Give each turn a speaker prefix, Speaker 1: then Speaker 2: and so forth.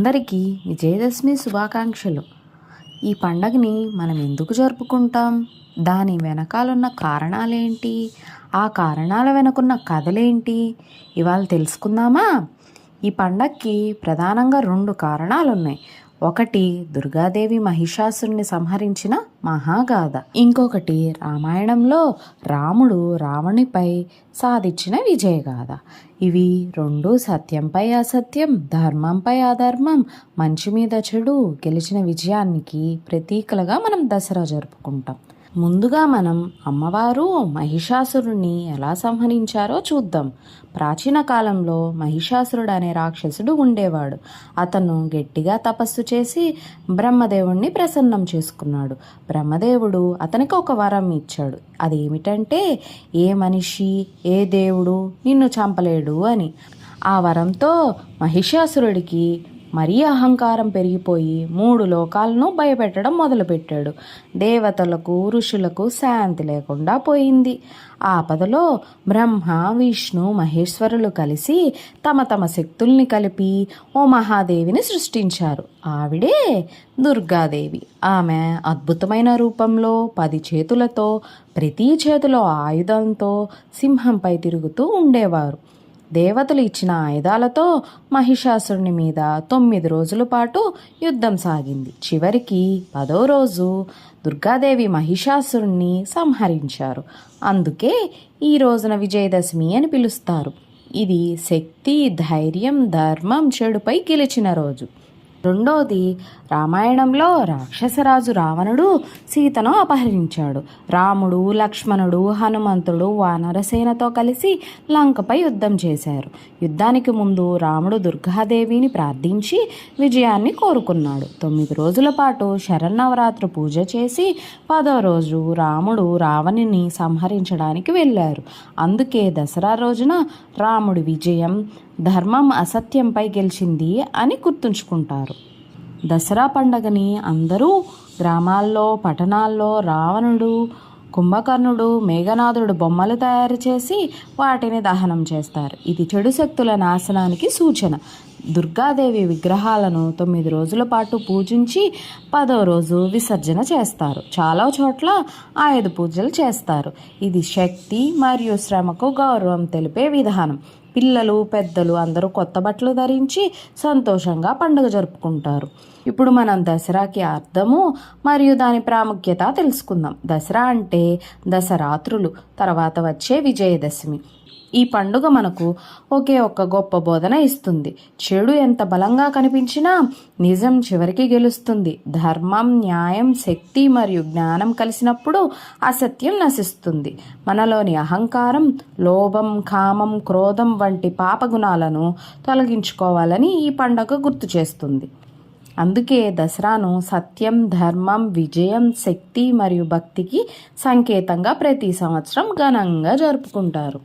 Speaker 1: అందరికీ విజయదశమి శుభాకాంక్షలు. ఈ పండగని మనం ఎందుకు జరుపుకుంటాం? దాని వెనకాలన్న కారణాలేంటి? ఆ కారణాల వెనకున్న కథలేంటి? ఇవాళ తెలుసుకుందామా? ఈ పండగకి ప్రధానంగా 2 కారణాలున్నాయి. ఒకటి దుర్గాదేవి మహిషాసురుని సంహరించిన మహాగాథ, ఇంకొకటి రామాయణంలో రాముడు రావణునిపై సాధించిన విజయగాథ. ఇవి 2 సత్యంపై అసత్యం, ధర్మంపై అధర్మం, మంచి మీద చెడు గెలిచిన విజయానికి ప్రతీకలుగా మనం దసరా జరుపుకుంటాం. ముందుగా మనం అమ్మవారు మహిషాసురుణ్ణి ఎలా సంహరించారో చూద్దాం. ప్రాచీన కాలంలో మహిషాసురుడు అనే రాక్షసుడు ఉండేవాడు. అతను గట్టిగా తపస్సు చేసి బ్రహ్మదేవుణ్ణి ప్రసన్నం చేసుకున్నాడు. బ్రహ్మదేవుడు అతనికి ఒక వరం ఇచ్చాడు. అదేమిటంటే ఏ మనిషి ఏ దేవుడు నిన్ను చంపలేడు అని. ఆ వరంతో మహిషాసురుడికి మరీ అహంకారం పెరిగిపోయి 3 లోకాలను భయపెట్టడం మొదలుపెట్టాడు. దేవతలకు ఋషులకు శాంతి లేకుండా పోయింది. ఆపదలో బ్రహ్మ విష్ణు మహేశ్వరులు కలిసి తమ తమ శక్తుల్ని కలిపి ఓ మహాదేవిని సృష్టించారు. ఆవిడే దుర్గాదేవి. ఆమె అద్భుతమైన రూపంలో 10 చేతులతో, ప్రతి చేతిలో ఆయుధంతో సింహంపై తిరుగుతూ ఉండేవారు. దేవతలు ఇచ్చిన ఆయుధాలతో మహిషాసురుని మీద 9 రోజుల పాటు యుద్ధం సాగింది. చివరికి 10వ రోజు దుర్గాదేవి మహిషాసురుణ్ణి సంహరించారు. అందుకే ఈ రోజున విజయదశమి అని పిలుస్తారు. ఇది శక్తి, ధైర్యం, ధర్మం, చెడుపై గెలిచిన రోజు. రెండోది రామాయణంలో రాక్షసరాజు రావణుడు సీతను అపహరించాడు. రాముడు, లక్ష్మణుడు, హనుమంతుడు వానరసేనతో కలిసి లంకపై యుద్ధం చేశారు. యుద్ధానికి ముందు రాముడు దుర్గాదేవిని ప్రార్థించి విజయాన్ని కోరుకున్నాడు. 9 రోజుల పాటు శరన్నవరాత్రి పూజ చేసి 10వ రోజు రాముడు రావణుని సంహరించడానికి వెళ్ళారు. అందుకే దసరా రోజున రాముడి విజయం, ధర్మం అసత్యంపై గెలిచింది అని గుర్తుంచుకుంటారు. దసరా పండగని అందరూ గ్రామాల్లో, పట్టణాల్లో రావణుడు, కుంభకర్ణుడు, మేఘనాథుడు బొమ్మలు తయారు చేసి వాటిని దహనం చేస్తారు. ఇది చెడు శక్తుల నాశనానికి సూచన. దుర్గాదేవి విగ్రహాలను 9 రోజుల పాటు పూజించి 10వ రోజు విసర్జన చేస్తారు. చాలా చోట్ల ఆయుధ పూజలు చేస్తారు. ఇది శక్తి మరియు శ్రమకు గౌరవం తెలిపే విధానం. పిల్లలు, పెద్దలు అందరూ కొత్త బట్టలు ధరించి సంతోషంగా పండుగ జరుపుకుంటారు. ఇప్పుడు మనం దసరాకి అర్థము మరియు దాని ప్రాముఖ్యత తెలుసుకుందాం. దసరా అంటే దసరాత్రులు, తర్వాత వచ్చే విజయదశమి. ఈ పండుగ మనకు ఒకే ఒక్క గొప్ప బోధన ఇస్తుంది. చెడు ఎంత బలంగా కనిపించినా నిజం చివరికి గెలుస్తుంది. ధర్మం, న్యాయం, శక్తి మరియు జ్ఞానం కలిసినప్పుడు అసత్యం నశిస్తుంది. మనలోని అహంకారం, లోభం, కామం, క్రోధం వంటి పాపగుణాలను తొలగించుకోవాలని ఈ పండుగ గుర్తు చేస్తుంది. అందుకే దసరాను సత్యం, ధర్మం, విజయం, శక్తి మరియు భక్తికి సంకేతంగా ప్రతి సంవత్సరం ఘనంగా జరుపుకుంటారు.